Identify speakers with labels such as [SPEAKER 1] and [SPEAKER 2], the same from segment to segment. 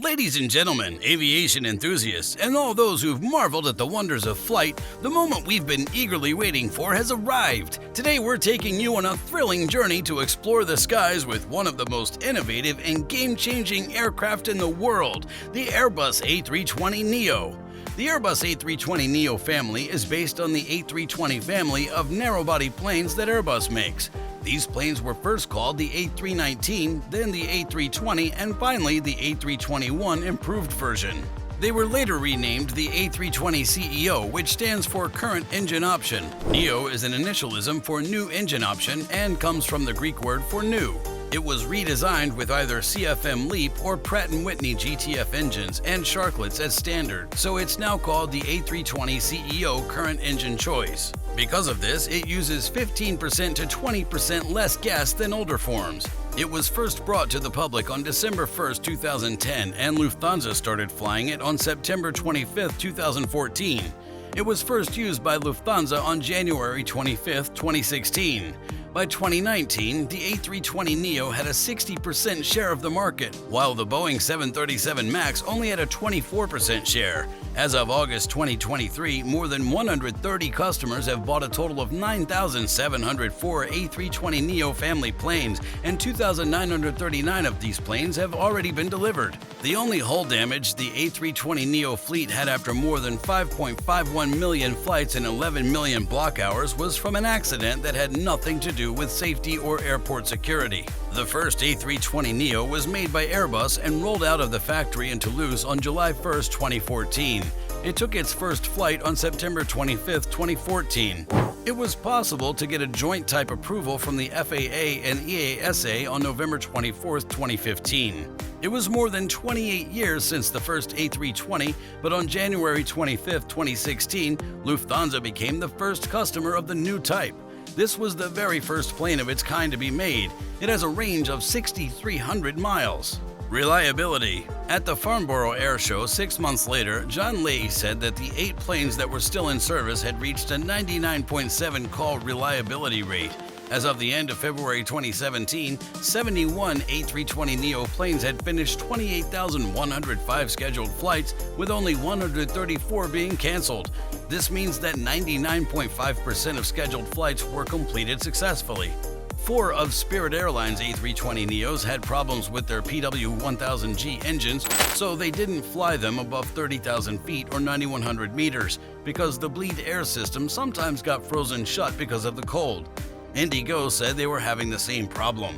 [SPEAKER 1] Ladies and gentlemen, aviation enthusiasts, and all those who've marveled at the wonders of flight, the moment we've been eagerly waiting for has arrived. Today we're taking you on a thrilling journey to explore the skies with one of the most innovative and game-changing aircraft in the world, the Airbus A320neo. The Airbus A320neo family is based on the A320 family of narrow-body planes that Airbus makes. These planes were first called the A319, then the A320, and finally the A321 improved version. They were later renamed the A320ceo, which stands for Current Engine Option. Neo is an initialism for New Engine Option and comes from the Greek word for new. It was redesigned with either CFM LEAP or Pratt & Whitney GTF engines and sharklets as standard, so it's now called the A320ceo Current Engine Choice. Because of this, it uses 15% to 20% less gas than older forms. It was first brought to the public on December 1, 2010, and Lufthansa started flying it on September 25, 2014. It was first used by Lufthansa on January 25, 2016. By 2019, the A320neo had a 60% share of the market, while the Boeing 737 MAX only had a 24% share. As of August 2023, more than 130 customers have bought a total of 9,704 A320neo family planes, and 2,939 of these planes have already been delivered. The only hull damage the A320neo fleet had after more than 5.51 million flights and 11 million block hours was from an accident that had nothing to do with safety or airport security. The first A320neo was made by Airbus and rolled out of the factory in Toulouse on July 1, 2014. It took its first flight on September 25, 2014. It was possible to get a joint type approval from the FAA and EASA on November 24, 2015. It was more than 28 years since the first A320, but on January 25, 2016, Lufthansa became the first customer of the new type. This was the very first plane of its kind to be made. It has a range of 6,300 miles. Reliability. At the Farnborough Air Show 6 months later, John Leahy said that the 8 planes that were still in service had reached a 99.7 call reliability rate. As of the end of February 2017, 71 A320neo planes had finished 28,105 scheduled flights, with only 134 being canceled. This means that 99.5% of scheduled flights were completed successfully. 4 of Spirit Airlines A320neos had problems with their PW1000G engines, so they didn't fly them above 30,000 feet or 9,100 meters, because the bleed air system sometimes got frozen shut because of the cold. Indigo said they were having the same problem.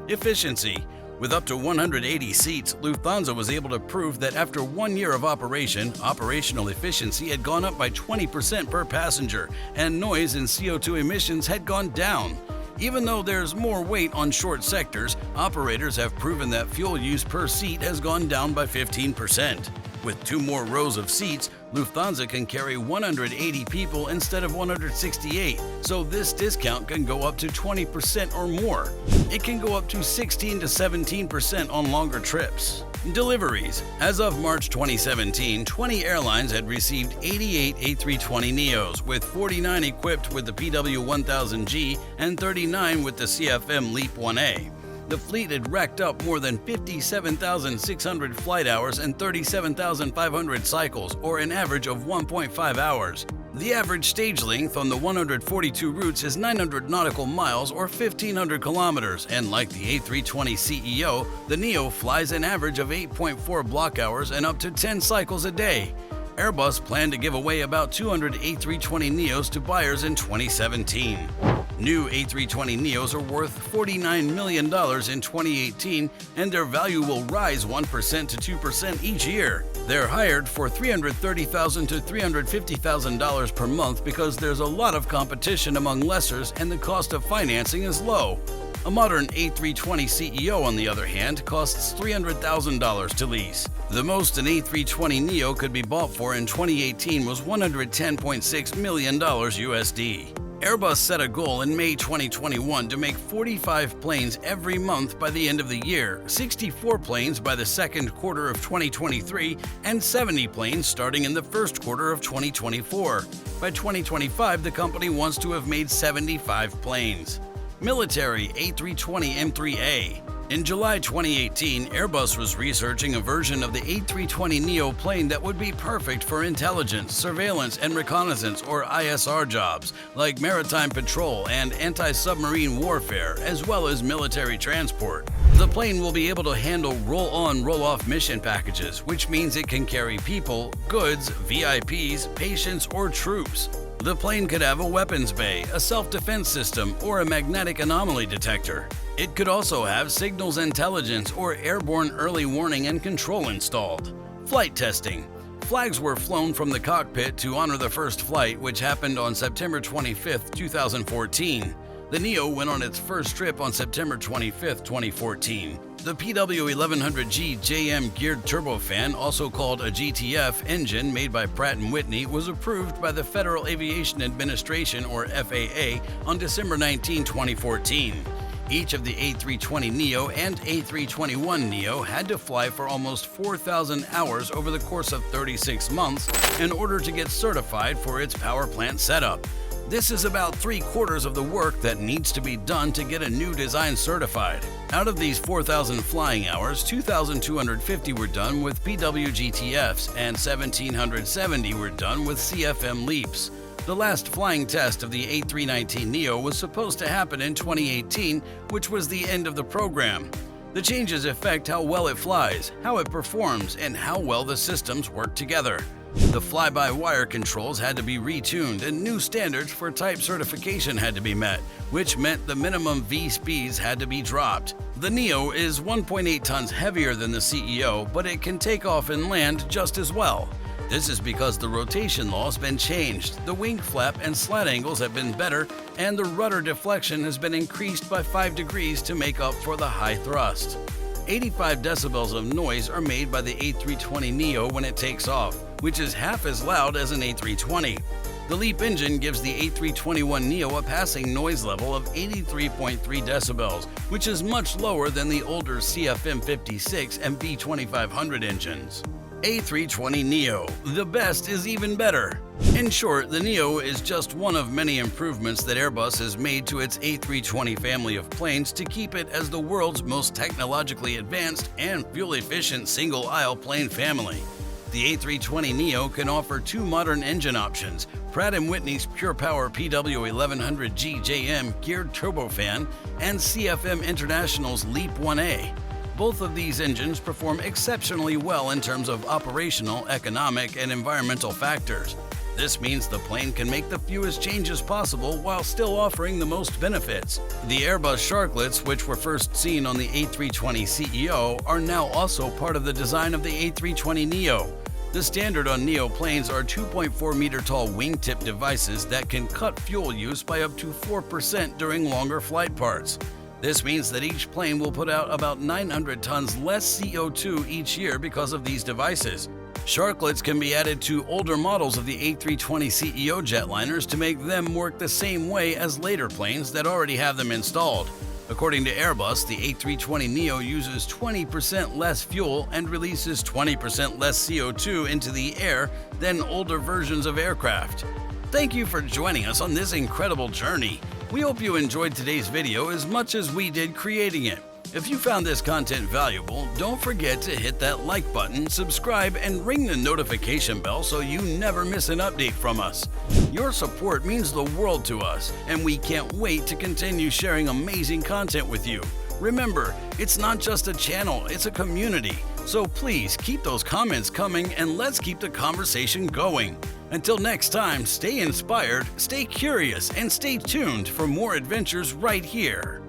[SPEAKER 1] Efficiency. With up to 180 seats, Lufthansa was able to prove that after 1 year of operation, operational efficiency had gone up by 20% per passenger, and noise and CO2 emissions had gone down. Even though there's more weight on short sectors, operators have proven that fuel use per seat has gone down by 15%. With 2 more rows of seats, Lufthansa can carry 180 people instead of 168, so this discount can go up to 20% or more. It can go up to 16 to 17% on longer trips. Deliveries. As of March 2017, 20 airlines had received 88 A320neos, with 49 equipped with the PW1000G and 39 with the CFM LEAP 1A. The fleet had racked up more than 57,600 flight hours and 37,500 cycles, or an average of 1.5 hours. The average stage length on the 142 routes is 900 nautical miles or 1,500 kilometers, and like the A320ceo, the Neo flies an average of 8.4 block hours and up to 10 cycles a day. Airbus planned to give away about 200 A320neos to buyers in 2017. New A320neos are worth $49 million in 2018, and their value will rise 1% to 2% each year. They're hired for $330,000 to $350,000 per month because there's a lot of competition among lessors and the cost of financing is low. A modern A320ceo, on the other hand, costs $300,000 to lease. The most an A320neo could be bought for in 2018 was $110.6 million USD. Airbus set a goal in May 2021 to make 45 planes every month by the end of the year, 64 planes by the second quarter of 2023, and 70 planes starting in the first quarter of 2024. By 2025, the company wants to have made 75 planes. Military A320 M3A. In July 2018, Airbus was researching a version of the A320neo plane that would be perfect for intelligence, surveillance, and reconnaissance or ISR jobs, like maritime patrol and anti-submarine warfare, as well as military transport. The plane will be able to handle roll-on, roll-off mission packages, which means it can carry people, goods, VIPs, patients, or troops. The plane could have a weapons bay, a self-defense system, or a magnetic anomaly detector. It could also have signals intelligence or airborne early warning and control installed. Flight testing. Flags were flown from the cockpit to honor the first flight, which happened on September 25, 2014. The Neo went on its first trip on September 25, 2014. The PW1100G JM geared turbofan, also called a GTF engine made by Pratt & Whitney, was approved by the Federal Aviation Administration or FAA on December 19, 2014. Each of the A320neo and A321neo had to fly for almost 4,000 hours over the course of 36 months in order to get certified for its power plant setup. This is about 3/4 of the work that needs to be done to get a new design certified. Out of these 4,000 flying hours, 2,250 were done with PW-GTFs and 1,770 were done with CFM LEAPs. The last flying test of the A319neo was supposed to happen in 2018, which was the end of the program. The changes affect how well it flies, how it performs, and how well the systems work together. The fly-by-wire controls had to be retuned and new standards for type certification had to be met, which meant the minimum V speeds had to be dropped. The Neo is 1.8 tons heavier than the CEO, but it can take off and land just as well. This is because the rotation law has been changed, the wing flap and slat angles have been better, and the rudder deflection has been increased by 5 degrees to make up for the high thrust. 85 decibels of noise are made by the A320neo when it takes off, which is half as loud as an A320. The LEAP engine gives the A321neo a passing noise level of 83.3 decibels, which is much lower than the older CFM56 and V2500 engines. A320neo, the best is even better. In short, the Neo is just one of many improvements that Airbus has made to its A320 family of planes to keep it as the world's most technologically advanced and fuel-efficient single-aisle plane family. The A320neo can offer 2 modern engine options, Pratt & Whitney's Pure Power PW1100G JM geared turbofan and CFM International's LEAP 1A. Both of these engines perform exceptionally well in terms of operational, economic, and environmental factors. This means the plane can make the fewest changes possible while still offering the most benefits. The Airbus Sharklets, which were first seen on the A320 CEO, are now also part of the design of the A320neo. The standard on Neo planes are 2.4-meter tall wingtip devices that can cut fuel use by up to 4% during longer flight parts. This means that each plane will put out about 900 tons less CO2 each year because of these devices. Sharklets can be added to older models of the A320 CEO jetliners to make them work the same way as later planes that already have them installed. According to Airbus, the A320neo uses 20% less fuel and releases 20% less CO2 into the air than older versions of aircraft. Thank you for joining us on this incredible journey. We hope you enjoyed today's video as much as we did creating it. If you found this content valuable, don't forget to hit that like button, subscribe, and ring the notification bell so you never miss an update from us. Your support means the world to us, and we can't wait to continue sharing amazing content with you. Remember, it's not just a channel, it's a community. So please keep those comments coming and let's keep the conversation going. Until next time, stay inspired, stay curious, and stay tuned for more adventures right here.